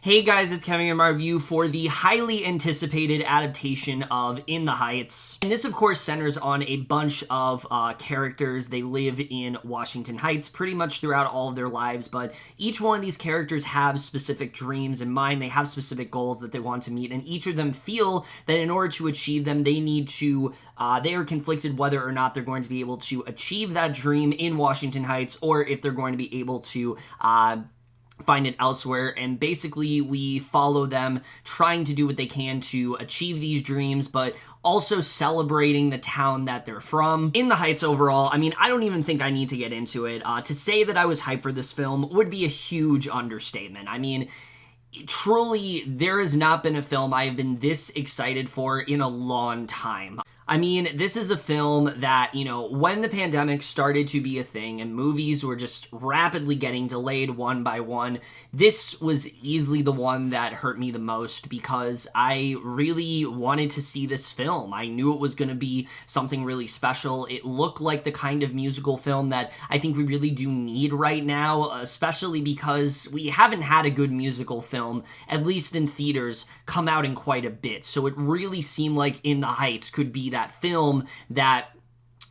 Hey guys, it's Kevin in my review for the highly anticipated adaptation of In the Heights. And this, of course, centers on a bunch of characters. They live in Washington Heights pretty much throughout all of their lives, but each one of these characters have specific dreams in mind. They have specific goals that they want to meet, and each of them feel that in order to achieve them, they need to, they are conflicted whether or not they're going to be able to achieve that dream in Washington Heights, or if they're going to be able to, find it elsewhere. And basically we follow them trying to do what they can to achieve these dreams, but also celebrating the town that they're from. In the Heights overall, I mean, I don't even think I need to get into it. To say that I was hyped for this film would be a huge understatement. I mean, truly, there has not been a film I have been this excited for in a long time. I mean, this is a film that, you know, when the pandemic started to be a thing and movies were just rapidly getting delayed one by one, this was easily the one that hurt me the most because I really wanted to see this film. I knew it was going to be something really special. It looked like the kind of musical film that I think we really do need right now, especially because we haven't had a good musical film, at least in theaters, come out in quite a bit. So it really seemed like In the Heights could be that film that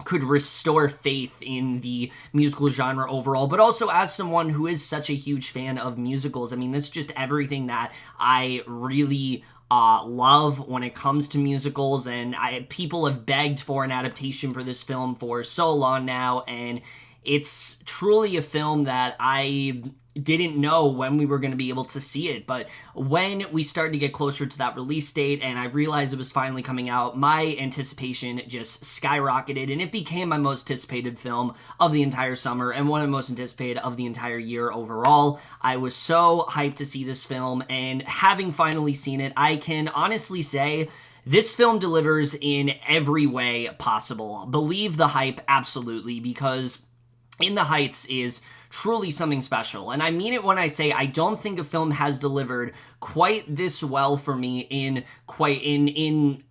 could restore faith in the musical genre overall, but also as someone who is such a huge fan of musicals, I mean, this is just everything that I really love when it comes to musicals, and people have begged for an adaptation for this film for so long now, and it's truly a film that I didn't know when we were going to be able to see it, but when we started to get closer to that release date and I realized it was finally coming out, my anticipation just skyrocketed, and it became my most anticipated film of the entire summer and one of the most anticipated of the entire year overall. I was so hyped to see this film, and having finally seen it, I can honestly say this film delivers in every way possible. Believe the hype, absolutely, because In the Heights is truly something special, and I mean it when I say I don't think a film has delivered quite this well for me in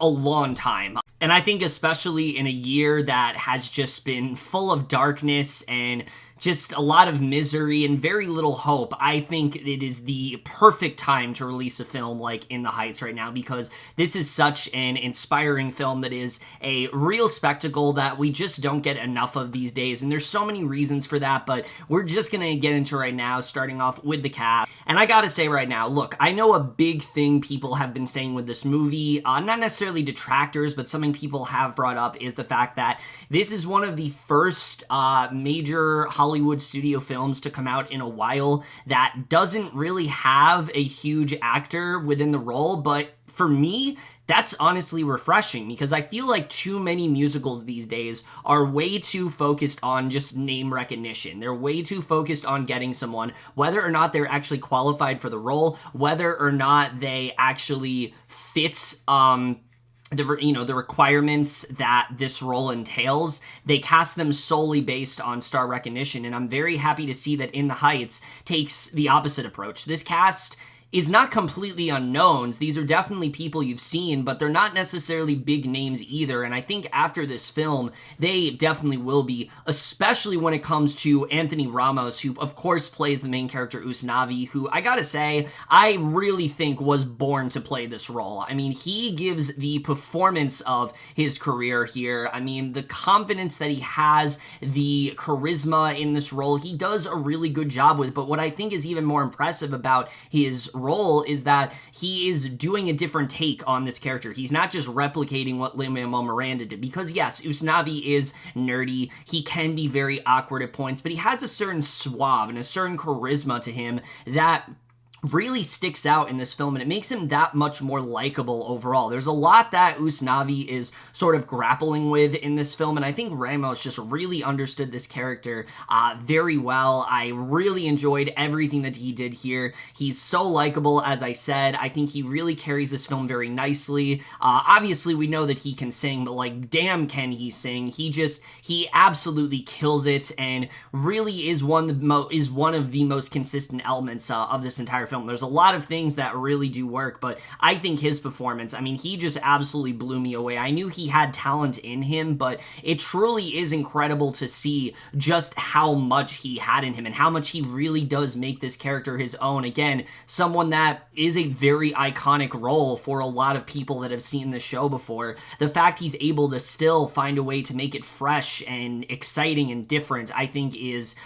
a long time. And I think especially in a year that has just been full of darkness and just a lot of misery and very little hope, I think it is the perfect time to release a film like In the Heights right now, because this is such an inspiring film that is a real spectacle that we just don't get enough of these days, and there's so many reasons for that, but we're just gonna get into right now, starting off with the cast. And I gotta say right now, look, I know a big thing people have been saying with this movie, not necessarily detractors, but something people have brought up is the fact that this is one of the first major Hollywood studio films to come out in a while that doesn't really have a huge actor within the role, but for me, that's honestly refreshing, because I feel like too many musicals these days are way too focused on just name recognition. They're way too focused on getting someone, whether or not they're actually qualified for the role, whether or not they actually fit the requirements that this role entails. They cast them solely based on star recognition, and I'm very happy to see that In the Heights takes the opposite approach. This cast is not completely unknowns. These are definitely people you've seen, but they're not necessarily big names either, and I think after this film, they definitely will be, especially when it comes to Anthony Ramos, who of course plays the main character Usnavi, who I gotta say, I really think was born to play this role. I mean, he gives the performance of his career here. I mean, the confidence that he has, the charisma in this role, he does a really good job with, but what I think is even more impressive about his role is that he is doing a different take on this character. He's not just replicating what Lin-Manuel Miranda did, because yes, Usnavi is nerdy, he can be very awkward at points, but he has a certain suave and a certain charisma to him that really sticks out in this film, and it makes him that much more likable overall. There's a lot that Usnavi is sort of grappling with in this film, and I think Ramos just really understood this character very well. I really enjoyed everything that he did here. He's so likable, as I said. I think he really carries this film very nicely. Obviously, we know that he can sing, but like, damn can he sing. He absolutely kills it, and really is one of the most consistent elements of this entire film. film. There's a lot of things that really do work, but I think his performance, I mean, he just absolutely blew me away. I knew he had talent in him, but it truly is incredible to see just how much he had in him and how much he really does make this character his own. Again, someone that is a very iconic role for a lot of people that have seen the show before. The fact he's able to still find a way to make it fresh and exciting and different, I think is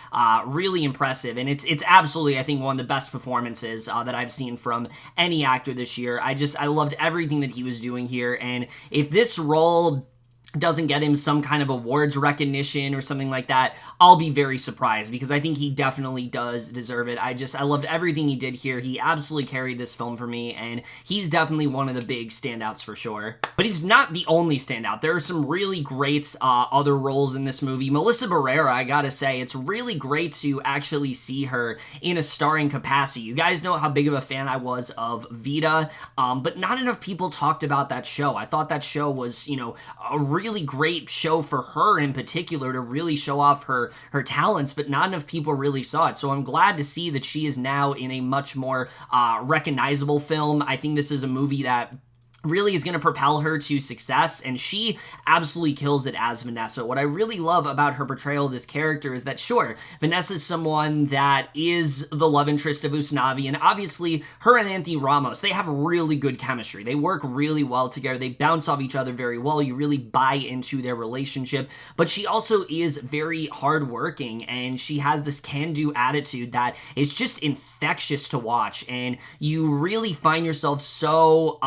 really impressive. And it's absolutely, I think, one of the best performances that I've seen from any actor this year. I loved everything that he was doing here. And if this role doesn't get him some kind of awards recognition or something like that, I'll be very surprised, because I think he definitely does deserve it. I loved everything he did here. He absolutely carried this film for me, and he's definitely one of the big standouts for sure. But he's not the only standout. There are some really great other roles in this movie. Melissa Barrera, I gotta say, it's really great to actually see her in a starring capacity. You guys know how big of a fan I was of Vita, but not enough people talked about that show. I thought that show was, you know, a really great show for her in particular to really show off her talents, but not enough people really saw it. So I'm glad to see that she is now in a much more recognizable film. I think this is a movie that really is going to propel her to success, and she absolutely kills it as Vanessa. What I really love about her portrayal of this character is that, sure, Vanessa is someone that is the love interest of Usnavi, and obviously her and Anthony Ramos, they have really good chemistry. They work really well together. They bounce off each other very well. You really buy into their relationship, but she also is very hardworking, and she has this can-do attitude that is just infectious to watch, and you really find yourself so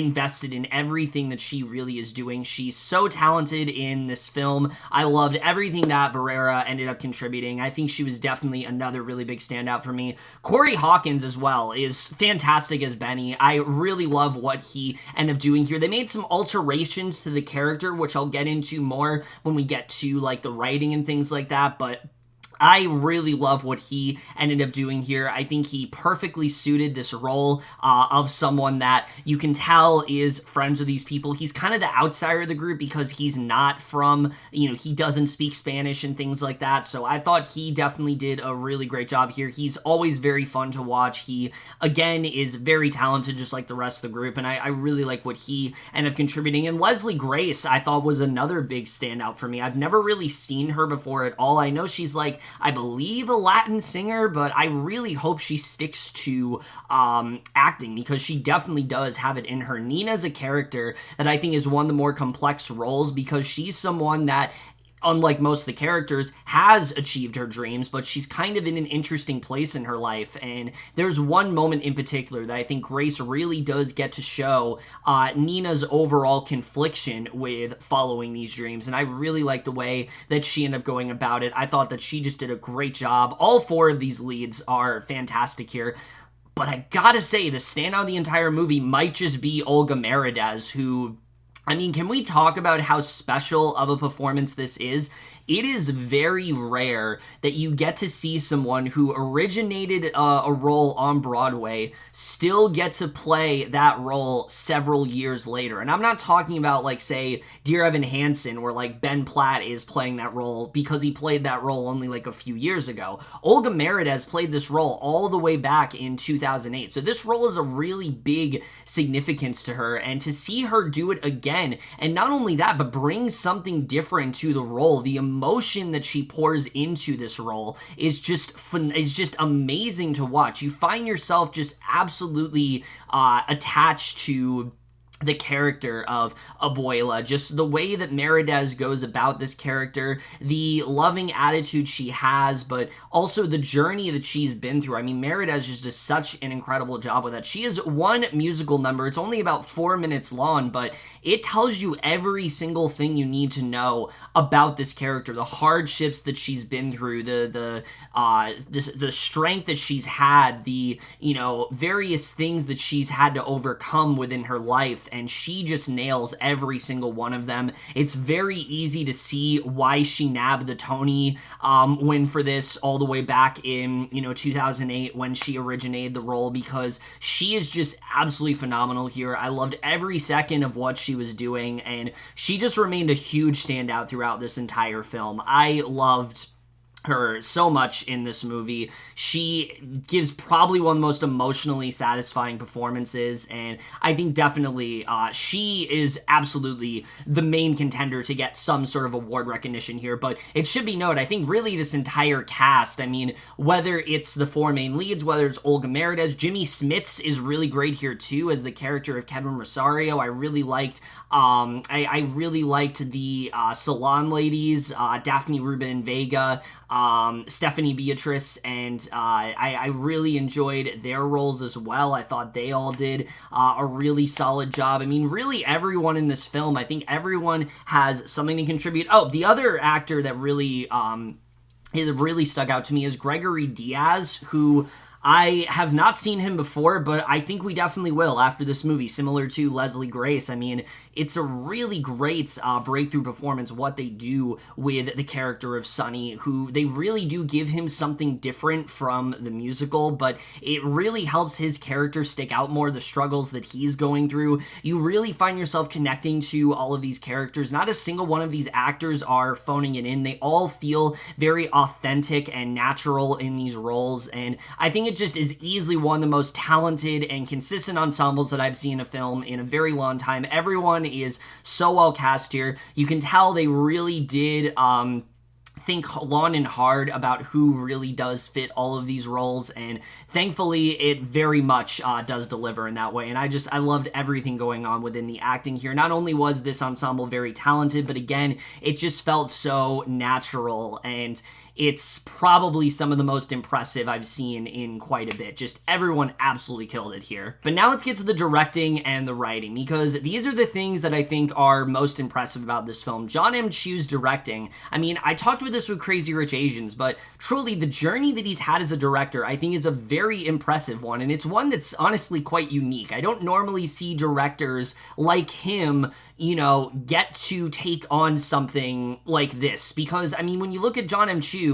invested in everything that she really is doing. She's so talented in this film. I loved everything that Barrera ended up contributing. I think she was definitely another really big standout for me. Corey Hawkins as well is fantastic as Benny. I really love what he ended up doing here. They made some alterations to the character, which I'll get into more when we get to like the writing and things like that, but I really love what he ended up doing here. I think he perfectly suited this role of someone that you can tell is friends with these people. He's kind of the outsider of the group because he's not from, you know, he doesn't speak Spanish and things like that. So I thought he definitely did a really great job here. He's always very fun to watch. He, again, is very talented just like the rest of the group, and I really like what he ended up contributing. And Leslie Grace, I thought, was another big standout for me. I've never really seen her before at all. I know she's like, I believe, a Latin singer, but I really hope she sticks to acting, because she definitely does have it in her. Nina's a character that I think is one of the more complex roles, because she's someone that, unlike most of the characters, has achieved her dreams, but she's kind of in an interesting place in her life. And there's one moment in particular that I think Grace really does get to show Nina's overall confliction with following these dreams. And I really like the way that she ended up going about it. I thought that she just did a great job. All four of these leads are fantastic here. But I gotta say, the standout of the entire movie might just be Olga Merediz, who, I mean, can we talk about how special of a performance this is? It is very rare that you get to see someone who originated a role on Broadway still get to play that role several years later. And I'm not talking about, like, say, Dear Evan Hansen, where, like, Ben Platt is playing that role because he played that role only, like, a few years ago. Olga Merediz played this role all the way back in 2008. So this role is a really big significance to her. And to see her do it again, and not only that, but bring something different to the role, the emotion that she pours into this role is just amazing to watch. You find yourself just absolutely attached to the character of Abuela, just the way that Merediz goes about this character, the loving attitude she has, but also the journey that she's been through. I mean, Merediz just does such an incredible job with that. She has one musical number. It's only about 4 minutes long, but it tells you every single thing you need to know about this character, the hardships that she's been through, the strength that she's had, the, you know, various things that she's had to overcome within her life. And she just nails every single one of them. It's very easy to see why she nabbed the Tony win for this all the way back in, you know, 2008 when she originated the role, because she is just absolutely phenomenal here. I loved every second of what she was doing, and she just remained a huge standout throughout this entire film. I loved her so much in this movie. She gives probably one of the most emotionally satisfying performances, and I think definitely she is absolutely the main contender to get some sort of award recognition here. But it should be noted, I think really this entire cast, I mean, whether it's the four main leads, whether it's Olga, Merediz, Jimmy Smits is really great here too as the character of Kevin Rosario. I really liked I really liked the salon ladies, Daphne, Rubin-Vega, Stephanie, Beatriz, and I really enjoyed their roles as well. I thought they all did a really solid job. I mean, really everyone in this film, I think everyone has something to contribute. Oh, the other actor that really stuck out to me is Gregory Diaz, who I have not seen him before, but I think we definitely will after this movie, similar to Leslie Grace. I mean, it's a really great breakthrough performance, what they do with the character of Sonny, who they really do give him something different from the musical, but it really helps his character stick out more, the struggles that he's going through. You really find yourself connecting to all of these characters. Not a single one of these actors are phoning it in. They all feel very authentic and natural in these roles, and I think it just is easily one of the most talented and consistent ensembles that I've seen in a film in a very long time. Everyone is so well cast here. You can tell they really did think long and hard about who really does fit all of these roles, and thankfully it very much does deliver in that way. And I loved everything going on within the acting here. Not only was this ensemble very talented, but again, it just felt so natural, and it's probably some of the most impressive I've seen in quite a bit. Just everyone absolutely killed it here. But now let's get to the directing and the writing, because these are the things that I think are most impressive about this film. Jon M. Chu's directing, I mean, I talked about this with Crazy Rich Asians, but truly the journey that he's had as a director, I think is a very impressive one, and it's one that's honestly quite unique. I don't normally see directors like him, you know, get to take on something like this, because, I mean, when you look at Jon M. Chu,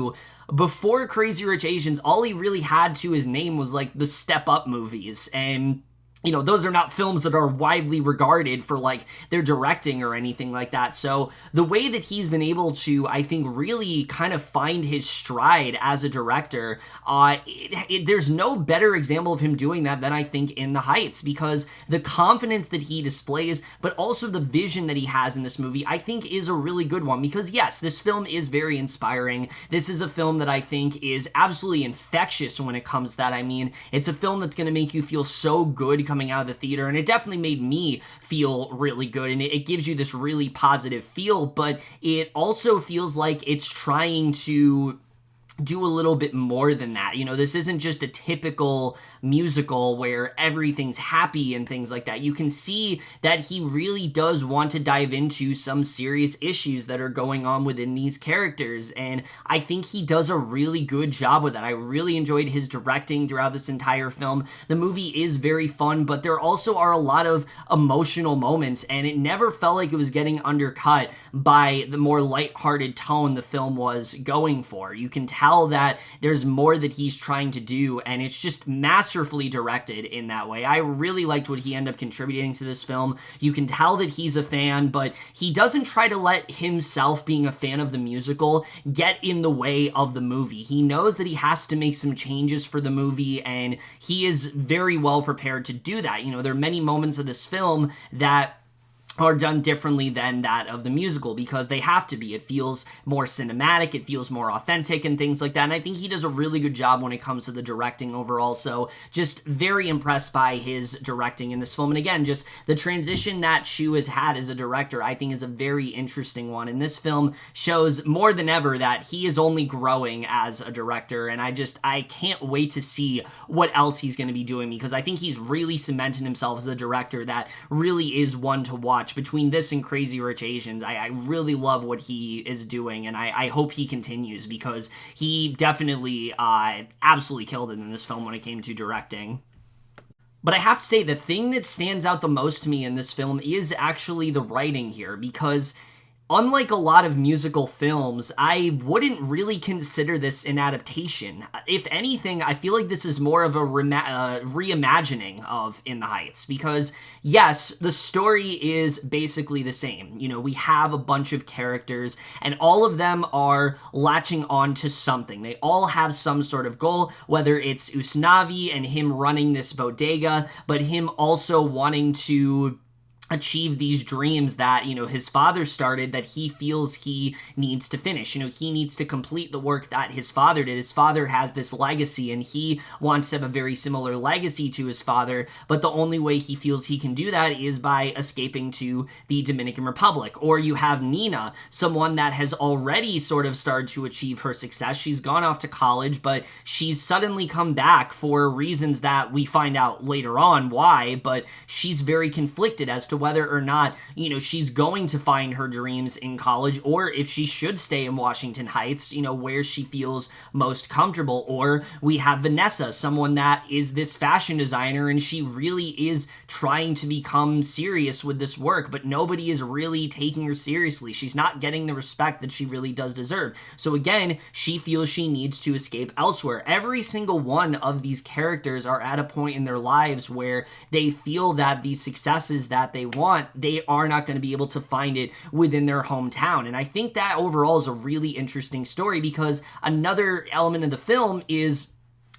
before Crazy Rich Asians, all he really had to his name was, like, the Step Up movies, and you know, those are not films that are widely regarded for, like, their directing or anything like that. So the way that he's been able to, I think, really kind of find his stride as a director, there's no better example of him doing that than I think in The Heights, because the confidence that he displays, but also the vision that he has in this movie, I think is a really good one. Because yes, this film is very inspiring. This is a film that I think is absolutely infectious when it comes to that. I mean, it's a film that's going to make you feel so good coming out of the theater, and it definitely made me feel really good, and it gives you this really positive feel, but it also feels like it's trying to do a little bit more than that. You know, this isn't just a typical musical where everything's happy and things like that. You can see that he really does want to dive into some serious issues that are going on within these characters, and I think he does a really good job with that. I really enjoyed his directing throughout this entire film. The movie is very fun, but there also are a lot of emotional moments, and it never felt like it was getting undercut by the more lighthearted tone the film was going for. You can tell that there's more that he's trying to do, and it's just masterfully directed in that way. I really liked what he ended up contributing to this film. You can tell that he's a fan, but he doesn't try to let himself being a fan of the musical get in the way of the movie. He knows that he has to make some changes for the movie, and he is very well prepared to do that. You know, there are many moments of this film that are done differently than that of the musical, because they have to be. It feels more cinematic, it feels more authentic and things like that, and I think he does a really good job when it comes to the directing overall. So just very impressed by his directing in this film, and again, just the transition that Chu has had as a director, I think is a very interesting one, and this film shows more than ever that he is only growing as a director, and I can't wait to see what else he's going to be doing, because I think he's really cemented himself as a director that really is one to watch. Between this and Crazy Rich Asians, I really love what he is doing, and I hope he continues, because he definitely absolutely killed it in this film when it came to directing. But I have to say, the thing that stands out the most to me in this film is actually the writing here, because unlike a lot of musical films, I wouldn't really consider this an adaptation. If anything, I feel like this is more of a reimagining of In the Heights, because yes, the story is basically the same. You know, we have a bunch of characters, and all of them are latching on to something. They all have some sort of goal, whether it's Usnavi and him running this bodega, but him also wanting to achieve these dreams that, you know, his father started, that he feels he needs to finish. You know, he needs to complete the work that his father did. His father has this legacy, and he wants to have a very similar legacy to his father, but the only way he feels he can do that is by escaping to the Dominican Republic. Or you have Nina, someone that has already sort of started to achieve her success. She's gone off to college, but she's suddenly come back for reasons that we find out later on why, but she's very conflicted as to whether or not, you know, she's going to find her dreams in college, or if she should stay in Washington Heights, you know, where she feels most comfortable. Or we have Vanessa, someone that is this fashion designer, and she really is trying to become serious with this work, but nobody is really taking her seriously. She's not getting the respect that she really does deserve. So again, she feels she needs to escape elsewhere. Every single one of these characters are at a point in their lives where they feel that these successes that they want, they are not going to be able to find it within their hometown. And I think that overall is a really interesting story, because another element of the film is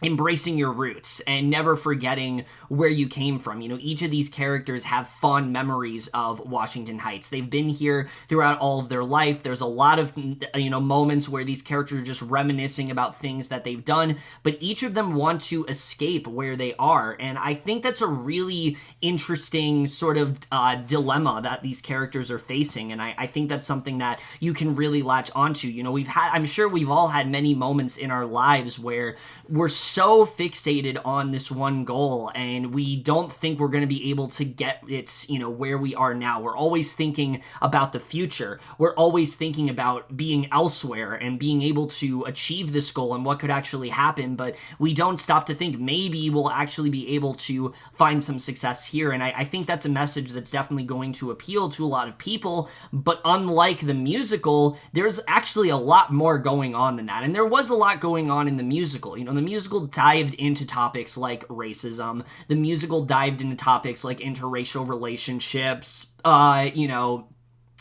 embracing your roots and never forgetting where you came from. You know, each of these characters have fond memories of Washington Heights. They've been here throughout all of their life. There's a lot of, you know, moments where these characters are just reminiscing about things that they've done, but each of them want to escape where they are. And I think that's a really interesting sort of dilemma that these characters are facing. And I think that's something that you can really latch onto. You know, I'm sure we've all had many moments in our lives where we're so fixated on this one goal, and we don't think we're going to be able to get it, you know, where we are now. We're always thinking about the future. We're always thinking about being elsewhere and being able to achieve this goal and what could actually happen, but we don't stop to think maybe we'll actually be able to find some success here. And I think that's a message that's definitely going to appeal to a lot of people, but unlike the musical, there's actually a lot more going on than that. And there was a lot going on in the musical. You know, the musical dived into topics like racism. The musical dived into topics like interracial relationships, you know,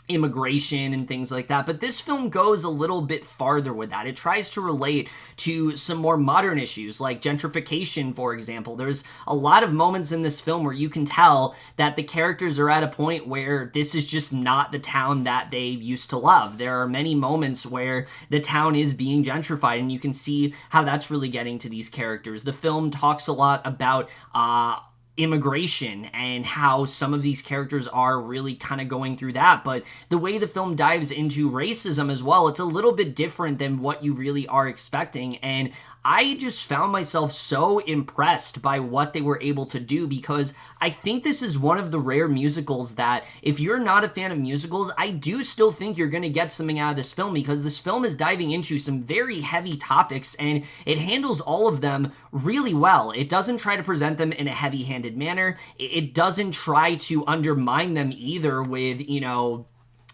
immigration and things like that. But this film goes a little bit farther with that. It tries to relate to some more modern issues like gentrification, for example. There's a lot of moments in this film where you can tell that the characters are at a point where this is just not the town that they used to love. There are many moments where the town is being gentrified, and you can see how that's really getting to these characters. The film talks a lot about immigration and how some of these characters are really kind of going through that. But the way the film dives into racism as well, it's a little bit different than what you really are expecting. And I just found myself so impressed by what they were able to do, because I think this is one of the rare musicals that, if you're not a fan of musicals, I do still think you're going to get something out of this film, because this film is diving into some very heavy topics, and it handles all of them really well. It doesn't try to present them in a heavy-handed manner. It doesn't try to undermine them either with, you know,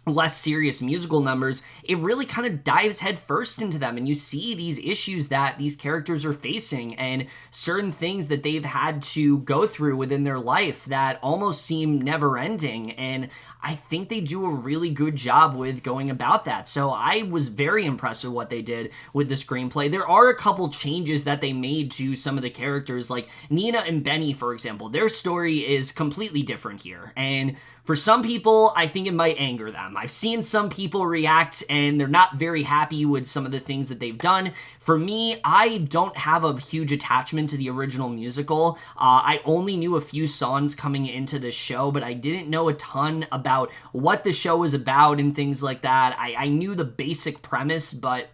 less serious musical numbers. It really kind of dives headfirst into them, and you see these issues that these characters are facing and certain things that they've had to go through within their life that almost seem never-ending, and I think they do a really good job with going about that. So I was very impressed with what they did with the screenplay. There are a couple changes that they made to some of the characters, like Nina and Benny, for example. Their story is completely different here, and for some people, I think it might anger them. I've seen some people react and they're not very happy with some of the things that they've done. For me, I don't have a huge attachment to the original musical. I only knew a few songs coming into the show, but I didn't know a ton about what the show was about and things like that. I knew the basic premise, but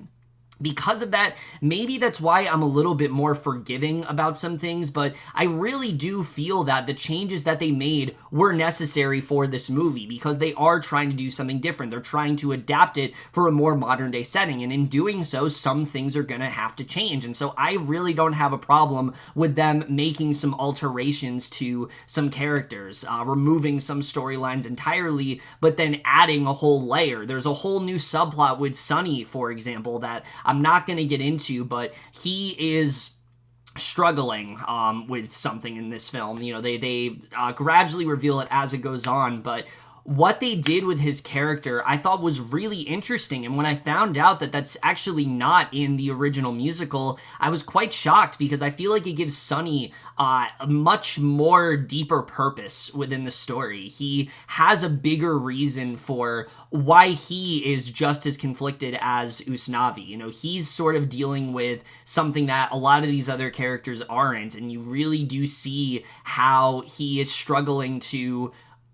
because of that, maybe that's why I'm a little bit more forgiving about some things, but I really do feel that the changes that they made were necessary for this movie because they are trying to do something different. They're trying to adapt it for a more modern day setting, and in doing so, some things are going to have to change. And so I really don't have a problem with them making some alterations to some characters, removing some storylines entirely, but then adding a whole layer. There's a whole new subplot with Sonny, for example, that I'm not going to get into, but he is struggling with something in this film. You know, they gradually reveal it as it goes on, but what they did with his character I thought was really interesting, and when I found out that that's actually not in the original musical, I was quite shocked because I feel like it gives Sonny a much more deeper purpose within the story. He has a bigger reason for why he is just as conflicted as Usnavi. You know, he's sort of dealing with something that a lot of these other characters aren't, and you really do see how he is struggling to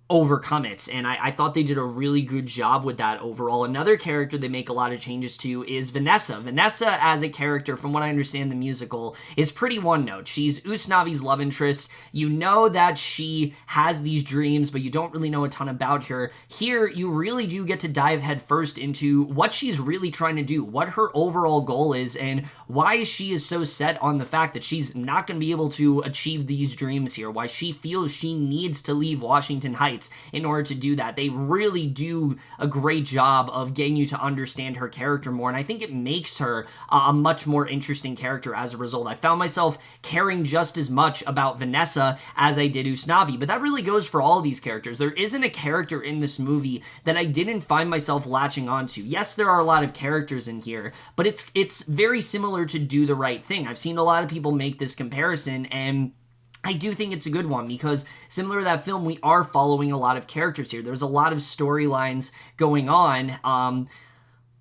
overcome it, and I thought they did a really good job with that overall. Another character they make a lot of changes to is Vanessa. Vanessa, as a character, from what I understand the musical, is pretty one-note. She's Usnavi's love interest. You know that she has these dreams, but you don't really know a ton about her. Here, you really do get to dive headfirst into what she's really trying to do, what her overall goal is, and why she is so set on the fact that she's not going to be able to achieve these dreams here, why she feels she needs to leave Washington Heights in order to do that. They really do a great job of getting you to understand her character more, and I think it makes her a much more interesting character as a result. I found myself caring just as much about Vanessa as I did Usnavi, but that really goes for all of these characters. There isn't a character in this movie that I didn't find myself latching onto. Yes, there are a lot of characters in here, but it's very similar to Do the Right Thing. I've seen a lot of people make this comparison, and I do think it's a good one because similar to that film, we are following a lot of characters here. There's a lot of storylines going on,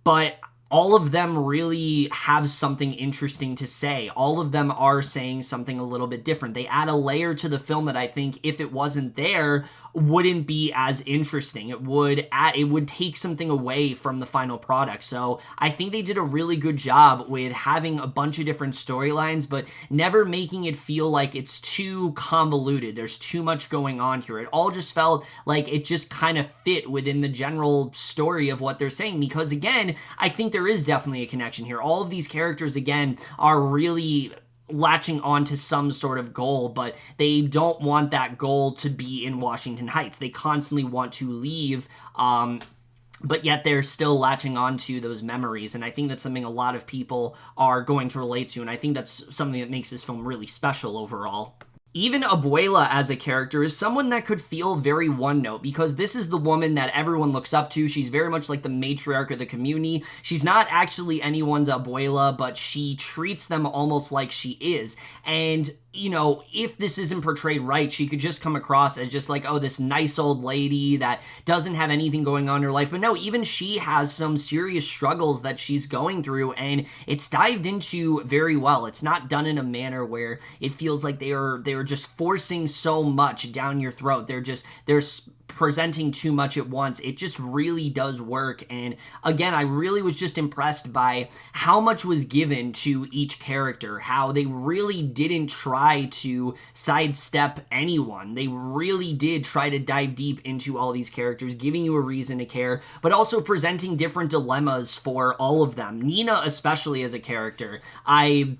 but all of them really have something interesting to say. All of them are saying something a little bit different. They add a layer to the film that I think, if it wasn't there, wouldn't be as interesting. It would take something away from the final product. So I think they did a really good job with having a bunch of different storylines, but never making it feel like it's too convoluted. There's too much going on here. It all just felt like it just kind of fit within the general story of what they're saying, because again, I think there is definitely a connection here. All of these characters, again, are really latching on to some sort of goal, but they don't want that goal to be in Washington Heights. They constantly want to leave, but yet they're still latching on to those memories, and I think that's something a lot of people are going to relate to, and I think that's something that makes this film really special overall. Even Abuela as a character is someone that could feel very one-note, because this is the woman that everyone looks up to. She's very much like the matriarch of the community. She's not actually anyone's abuela, but she treats them almost like she is. And, you know, if this isn't portrayed right, she could just come across as just like, oh, this nice old lady that doesn't have anything going on in her life. But no, even she has some serious struggles that she's going through, and it's dived into very well. It's not done in a manner where it feels like they are just forcing so much down your throat. They're presenting too much at once. It just really does work. And again, I really was just impressed by how much was given to each character, how they really didn't try to sidestep anyone. They really did try to dive deep into all these characters, giving you a reason to care, but also presenting different dilemmas for all of them. Nina, especially as a character, I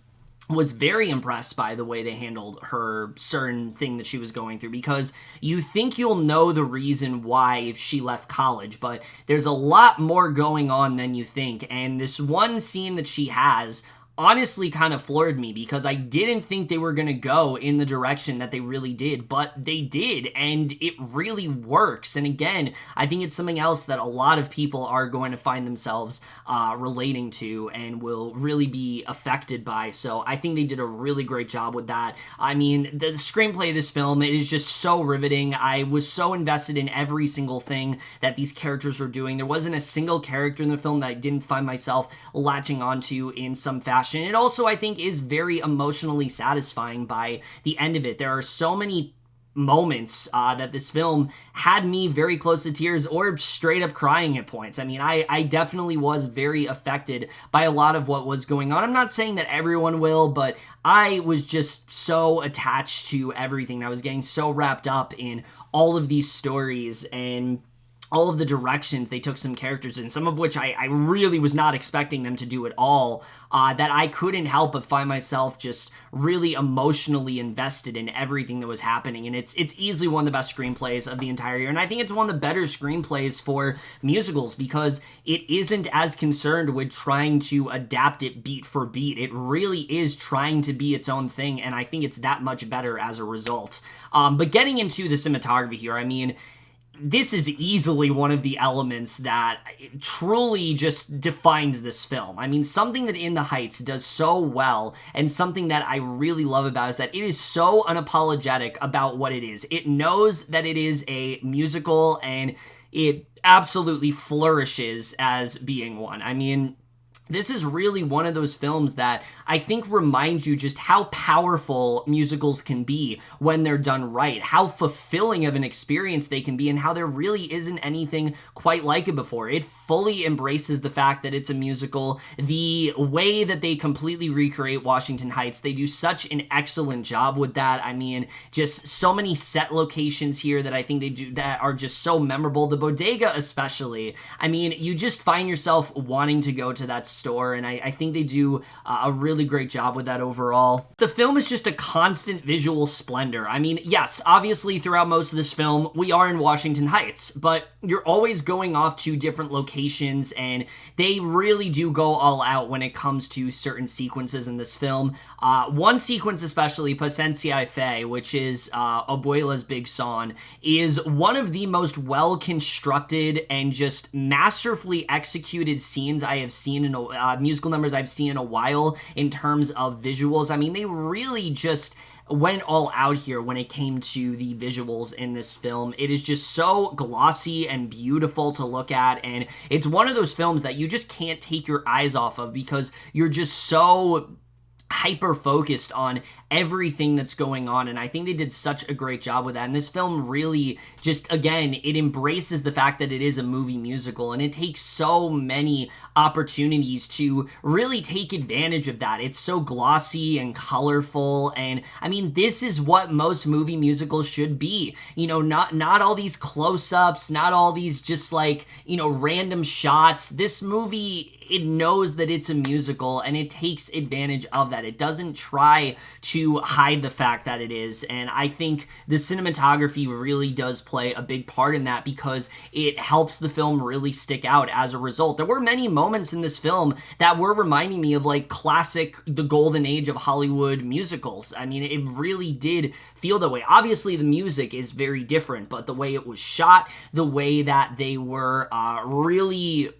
was very impressed by the way they handled her certain thing that she was going through, because you think you'll know the reason why she left college, but there's a lot more going on than you think. And this one scene that she has honestly kind of floored me, because I didn't think they were going to go in the direction that they really did, but they did, and it really works. And again, I think it's something else that a lot of people are going to find themselves relating to and will really be affected by. So I think they did a really great job with that. I mean, the screenplay of this film, it is just so riveting. I was so invested in every single thing that these characters were doing. There wasn't a single character in the film that I didn't find myself latching onto in some fashion. It also, I think, is very emotionally satisfying by the end of it. There are so many moments that this film had me very close to tears or straight up crying at points. I mean, I definitely was very affected by a lot of what was going on. I'm not saying that everyone will, but I was just so attached to everything. I was getting so wrapped up in all of these stories and all of the directions they took some characters in, some of which I really was not expecting them to do at all, that I couldn't help but find myself just really emotionally invested in everything that was happening. And it's easily one of the best screenplays of the entire year. And I think it's one of the better screenplays for musicals because it isn't as concerned with trying to adapt it beat for beat. It really is trying to be its own thing, and I think it's that much better as a result. But getting into the cinematography here, I mean, this is easily one of the elements that truly just defines this film. I mean, something that In the Heights does so well, and something that I really love about it is that it is so unapologetic about what it is. It knows that it is a musical, and it absolutely flourishes as being one. I mean, this is really one of those films that I think reminds you just how powerful musicals can be when they're done right, how fulfilling of an experience they can be, and how there really isn't anything quite like it before. It fully embraces the fact that it's a musical. The way that they completely recreate Washington Heights, they do such an excellent job with that. I mean, just so many set locations here that I think they do that are just so memorable. The bodega especially. I mean, you just find yourself wanting to go to that store, and I think they do a really great job with that overall. The film is just a constant visual splendor. I mean, yes, obviously throughout most of this film, we are in Washington Heights, but you're always going off to different locations, and they really do go all out when it comes to certain sequences in this film. One sequence especially, Paciencia y Fe, which is Abuela's big song, is one of the most well-constructed and just masterfully executed scenes I have seen in musical numbers I've seen in a while in terms of visuals. I mean, they really just went all out here when it came to the visuals in this film. It is just so glossy and beautiful to look at, and it's one of those films that you just can't take your eyes off of because you're just so hyper focused on everything that's going on, and I think they did such a great job with that. And this film really just, again, it embraces the fact that it is a movie musical, and it takes so many opportunities to really take advantage of that. It's so glossy and colorful, and I mean, this is what most movie musicals should be. You know, not all these close-ups, not all these just like, you know, random shots. This movie, it knows that it's a musical, and it takes advantage of that. It doesn't try to hide the fact that it is, and I think the cinematography really does play a big part in that because it helps the film really stick out as a result. There were many moments in this film that were reminding me of like classic, the golden age of Hollywood musicals. I mean, it really did feel that way. Obviously, the music is very different, but the way it was shot, the way that they were really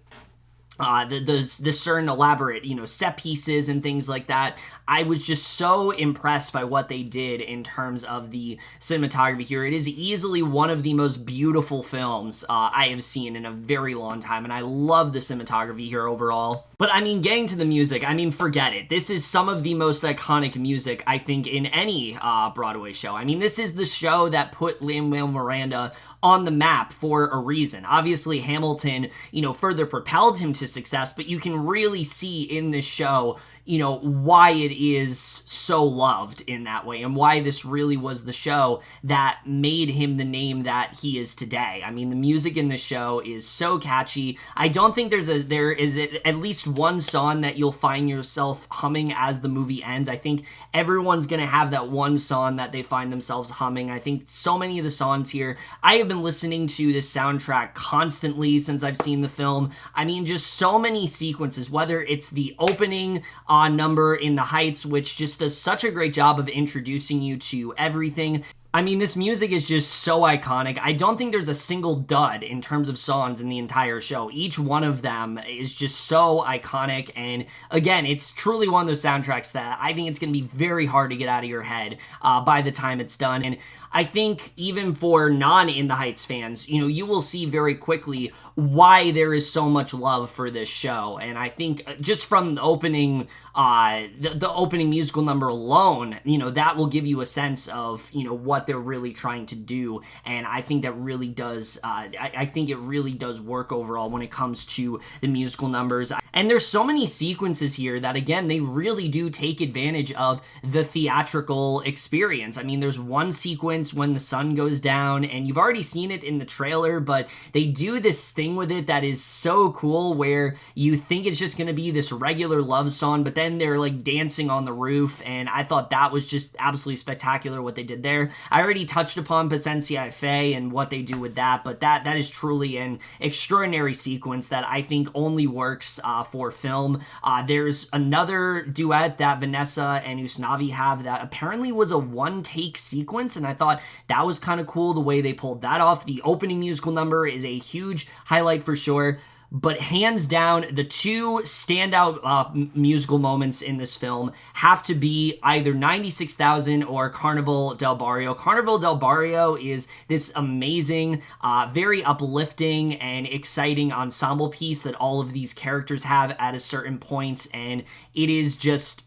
the certain elaborate, you know, set pieces and things like that. I was just so impressed by what they did in terms of the cinematography here. It is easily one of the most beautiful films I have seen in a very long time, and I love the cinematography here overall. But I mean, getting to the music, I mean, forget it. This is some of the most iconic music, I think, in any Broadway show. I mean, this is the show that put Lin-Manuel Miranda on the map for a reason. Obviously, Hamilton, you know, further propelled him to success, but you can really see in this show, you know, why it is so loved in that way, and why this really was the show that made him the name that he is today. I mean, the music in this show is so catchy. I don't think there is at least one song that you'll find yourself humming as the movie ends. I think everyone's gonna have that one song that they find themselves humming. I think so many of the songs here, I have been listening to this soundtrack constantly since I've seen the film. I mean, just so many sequences, whether it's the opening number in the Heights, which just does such a great job of introducing you to everything. I mean, this music is just so iconic. I don't think there's a single dud in terms of songs in the entire show. Each one of them is just so iconic, and again, it's truly one of those soundtracks that I think it's going to be very hard to get out of your head by the time it's done. And I think even for non-In the Heights fans, you know, you will see very quickly why there is so much love for this show. And I think just from the opening, the opening musical number alone, you know, that will give you a sense of, you know, what what they're really trying to do, and I think that really does, I think it really does work overall when it comes to the musical numbers. And there's so many sequences here that, again, they really do take advantage of the theatrical experience. I mean, there's one sequence when the sun goes down, and you've already seen it in the trailer, but they do this thing with it that is so cool where you think it's just going to be this regular love song, but then they're like dancing on the roof, and I thought that was just absolutely spectacular what they did there. I already touched upon Pacencia Fe and what they do with that, but that is truly an extraordinary sequence that I think only works for film. There's another duet that Vanessa and Usnavi have that apparently was a one-take sequence, and I thought that was kind of cool the way they pulled that off. The opening musical number is a huge highlight for sure. But hands down, the two standout musical moments in this film have to be either 96,000 or Carnival del Barrio. Carnival del Barrio is this amazing, very uplifting and exciting ensemble piece that all of these characters have at a certain point, and it is just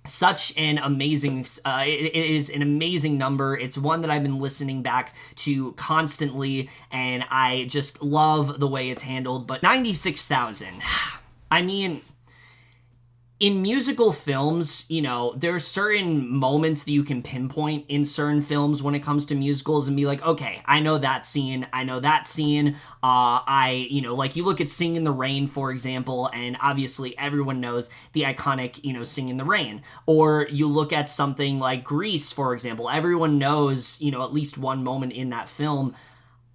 such an amazing, it is an amazing number. It's one that I've been listening back to constantly, and I just love the way it's handled. But 96,000, I mean, in musical films, you know, there are certain moments that you can pinpoint in certain films when it comes to musicals and be like, okay, I know that scene. You know, like you look at Sing in the Rain, for example, and obviously everyone knows the iconic, you know, Sing in the Rain. Or you look at something like Grease, for example. Everyone knows, you know, at least one moment in that film.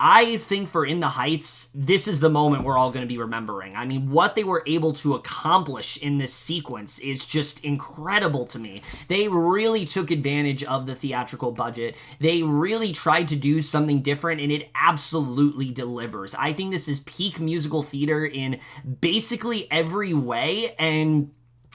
I think for In the Heights, this is the moment we're all going to be remembering. I mean, what they were able to accomplish in this sequence is just incredible to me. They really took advantage of the theatrical budget. They really tried to do something different, and it absolutely delivers. I think this is peak musical theater in basically every way, and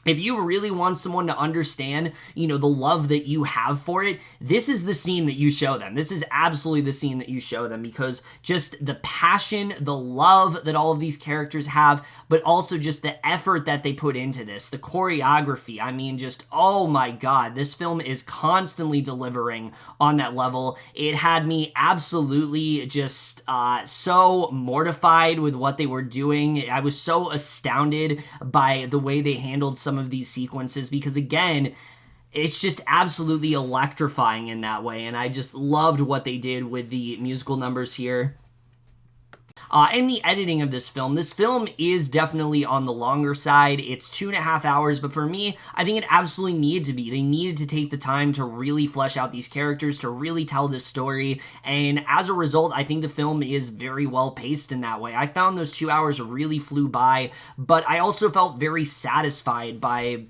if you really want someone to understand, you know, the love that you have for it, this is the scene that you show them. This is absolutely the scene that you show them, because just the passion, the love that all of these characters have, but also just the effort that they put into this, the choreography. I mean, just, oh my God, this film is constantly delivering on that level. It had me absolutely just so mortified with what they were doing. I was so astounded by the way they handled some of these sequences, because again, it's just absolutely electrifying in that way, and I just loved what they did with the musical numbers here. And the editing of this film is definitely on the longer side. It's 2.5 hours, but for me, I think it absolutely needed to be. They needed to take the time to really flesh out these characters, to really tell this story, and as a result, I think the film is very well paced in that way. I found those 2 hours really flew by, but I also felt very satisfied by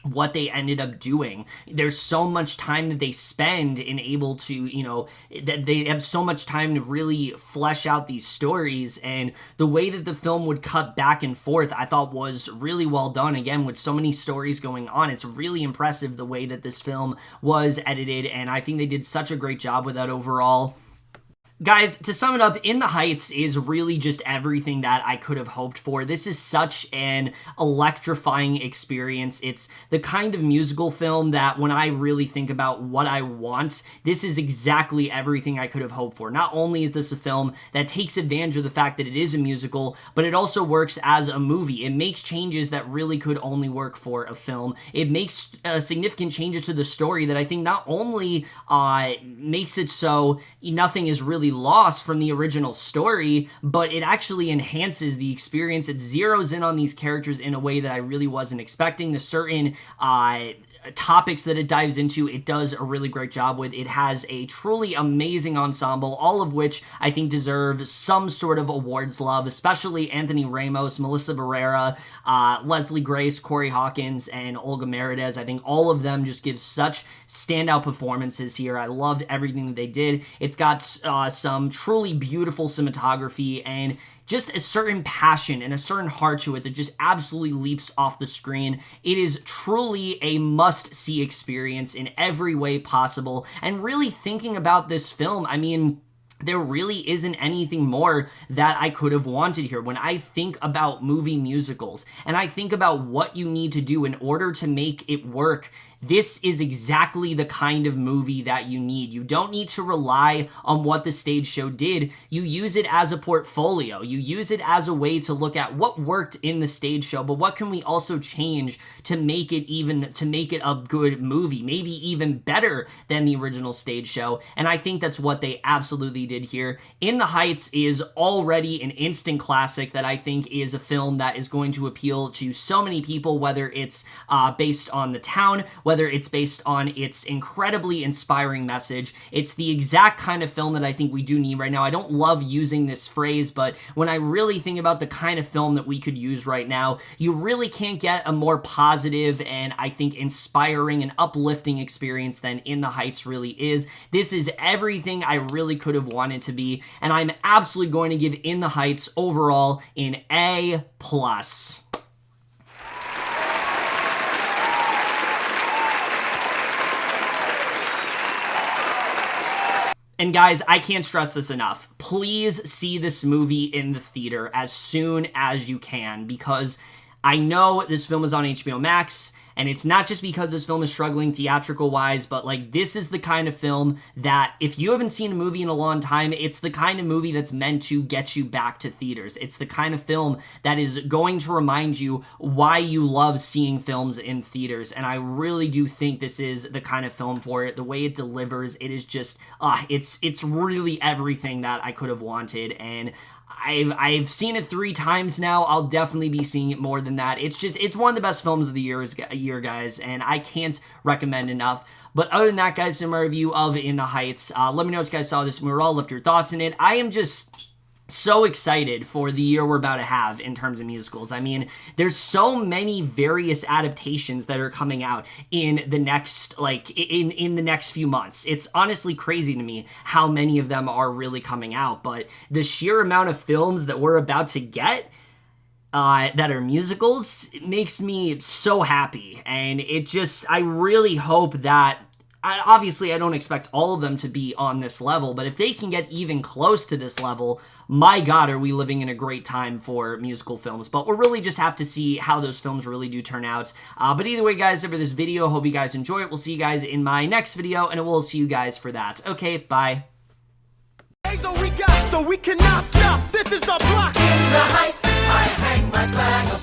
what they ended up doing. There's so much time that they spend in able to, you know, that they have so much time to really flesh out these stories, and the way that the film would cut back and forth, I thought was really well done. Again, with so many stories going on, it's really impressive the way that this film was edited, and I think they did such a great job with that overall. Guys, to sum it up, In the Heights is really just everything that I could have hoped for. This is such an electrifying experience. It's the kind of musical film that when I really think about what I want, this is exactly everything I could have hoped for. Not only is this a film that takes advantage of the fact that it is a musical, but it also works as a movie. It makes changes that really could only work for a film. It makes significant changes to the story that I think not only makes it so nothing is really lost from the original story, but it actually enhances the experience. It zeroes in on these characters in a way that I really wasn't expecting. The certain topics that it dives into, it does a really great job with. It has a truly amazing ensemble, all of which I think deserve some sort of awards love, especially Anthony Ramos, Melissa Barrera, Leslie Grace, Corey Hawkins, and Olga Merediz. I think all of them just give such standout performances here. I loved everything that they did. It's got some truly beautiful cinematography and just a certain passion and a certain heart to it that just absolutely leaps off the screen. It is truly a must-see experience in every way possible. And really thinking about this film, I mean, there really isn't anything more that I could have wanted here. When I think about movie musicals and I think about what you need to do in order to make it work, this is exactly the kind of movie that you need. You don't need to rely on what the stage show did. You use it as a portfolio. You use it as a way to look at what worked in the stage show, but what can we also change to make it a good movie, maybe even better than the original stage show. And I think that's what they absolutely did here. In the Heights is already an instant classic that I think is a film that is going to appeal to so many people, whether it's based on the town, whether it's based on its incredibly inspiring message. It's the exact kind of film that I think we do need right now. I don't love using this phrase, but when I really think about the kind of film that we could use right now, you really can't get a more positive and I think inspiring and uplifting experience than In the Heights really is. This is everything I really could have wanted to be, and I'm absolutely going to give In the Heights overall an A+. And guys, I can't stress this enough. Please see this movie in the theater as soon as you can, because I know this film is on HBO Max, and it's not just because this film is struggling theatrical-wise, but, like, this is the kind of film that, if you haven't seen a movie in a long time, it's the kind of movie that's meant to get you back to theaters. It's the kind of film that is going to remind you why you love seeing films in theaters, and I really do think this is the kind of film for it. The way it delivers, it is just, it's really everything that I could have wanted, and I've seen it 3 times now. I'll definitely be seeing it more than that. It's one of the best films of the year, guys, and I can't recommend enough. But other than that, guys, in my review of In the Heights, let me know what you guys saw this movie. Left your thoughts in it. I am just so excited for the year we're about to have in terms of musicals. I mean, there's so many various adaptations that are coming out in the next, in the next few months. It's honestly crazy to me how many of them are really coming out, but the sheer amount of films that we're about to get that are musicals, it makes me so happy, and I really hope that, obviously I don't expect all of them to be on this level, but if they can get even close to this level, my God, are we living in a great time for musical films. But we'll really just have to see how those films really do turn out. But either way, guys, over this video, hope you guys enjoy it. We'll see you guys in my next video, and we'll see you guys for that. Okay, bye. So we cannot stop. This is our block. In the Heights, I hang my flag.